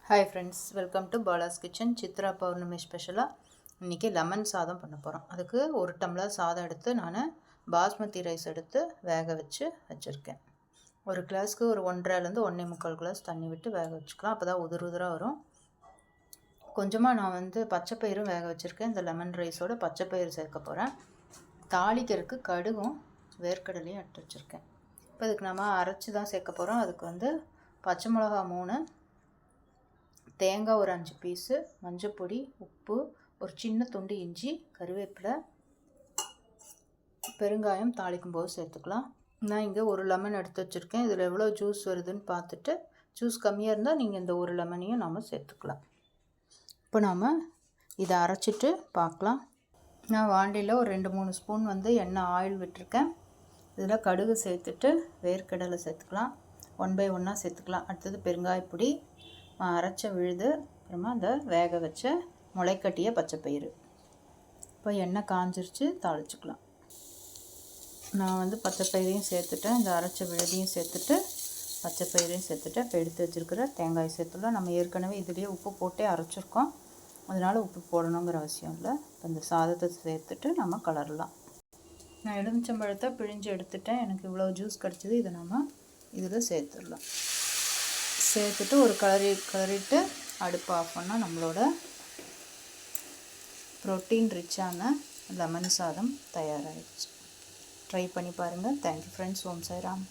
Hi friends, welcome to Bala's kitchen. Chitra Pournami ஸ்பெஷலாக இன்றைக்கி lemon சாதம் பண்ண போகிறோம். அதுக்கு ஒரு டம்ளர் சாதம் எடுத்து நான் பாஸ்மதி ரைஸ் எடுத்து வேக வச்சுருக்கேன். ஒரு கிளாஸ்க்கு ஒரு 1.5லேருந்து 1.25 கிளாஸ் தண்ணி விட்டு வேக வச்சுக்கலாம். அப்போ தான் உதிராக வரும். கொஞ்சமாக நான் பச்சைப்பயிரும் வேக வச்சுருக்கேன். இந்த லெமன் ரைஸோட பச்சைப்பயிறு சேர்க்க போகிறேன். தாளிக்கிறதுக்கு கடுகும் வேர்க்கடலையும் எடுத்து வச்சுருக்கேன். இப்போ இதுக்கு நம்ம அரைச்சி தான் சேர்க்க போகிறோம். அதுக்கு பச்சை மிளகா 3, தேங்காய் ஒரு 5 பீஸு, மஞ்சப்பொடி, உப்பு, ஒரு சின்ன துண்டு இஞ்சி, கருவேப்பிலை, பெருங்காயம் தாளிக்கும் போது சேர்த்துக்கலாம். நான் இங்கே ஒரு லெமன் எடுத்து வச்சுருக்கேன். இதில் எவ்வளோ ஜூஸ் வருதுன்னு பார்த்துட்டு ஜூஸ் கம்மியாக இருந்தால் நீங்கள் இந்த ஒரு லெமனையும் நாம் சேர்த்துக்கலாம். இப்போ நாம் இதை அரைச்சிட்டு பார்க்கலாம். நான் வாண்டியில் ஒரு 2-3 ஸ்பூன் எண்ணெய் ஆயில் விட்டுருக்கேன். இதில் கடுகு சேர்த்துட்டு வேர்க்கடலை சேர்த்துக்கலாம். 1 by 1 சேர்த்துக்கலாம். அடுத்தது பெருங்காயப்பொடி, அரைச்ச விழுது, அப்புறமா அந்த வேக வச்ச முளைக்கட்டிய பச்சைப்பயிறு. இப்போ எண்ணெய் காஞ்சிருச்சு, தாளிச்சுக்கலாம். நான் பச்சைப்பயிரையும் சேர்த்துட்டேன், இந்த அரைச்ச விழுதையும் சேர்த்துட்டு பச்சைப்பயிரையும் சேர்த்துட்டேன். இப்போ எடுத்து வச்சுருக்கிற தேங்காய் சேர்த்துலாம். நம்ம ஏற்கனவே இதுலேயே உப்பு போட்டே அரைச்சிருக்கோம், அதனால் உப்பு போடணுங்கிற அவசியம் இல்லை. இப்போ இந்த சாதத்தை சேர்த்துட்டு நம்ம கலரலாம். நான் எலுமிச்சம்பழத்தை பிழிஞ்சு எடுத்துட்டேன். எனக்கு இவ்வளோ ஜூஸ் கிடச்சிது. இதை நம்ம இதில் சேர்த்துடலாம். சேர்த்துட்டு ஒரு கிளறிட்டு அடுப்பு ஆஃப் பண்ணால் நம்மளோட ப்ரோட்டீன் ரிச்சான லெமன் சாதம் தயாராகிடுச்சு. ட்ரை பண்ணி பாருங்கள். Thank you friends. ஓம் சாய்ராம்.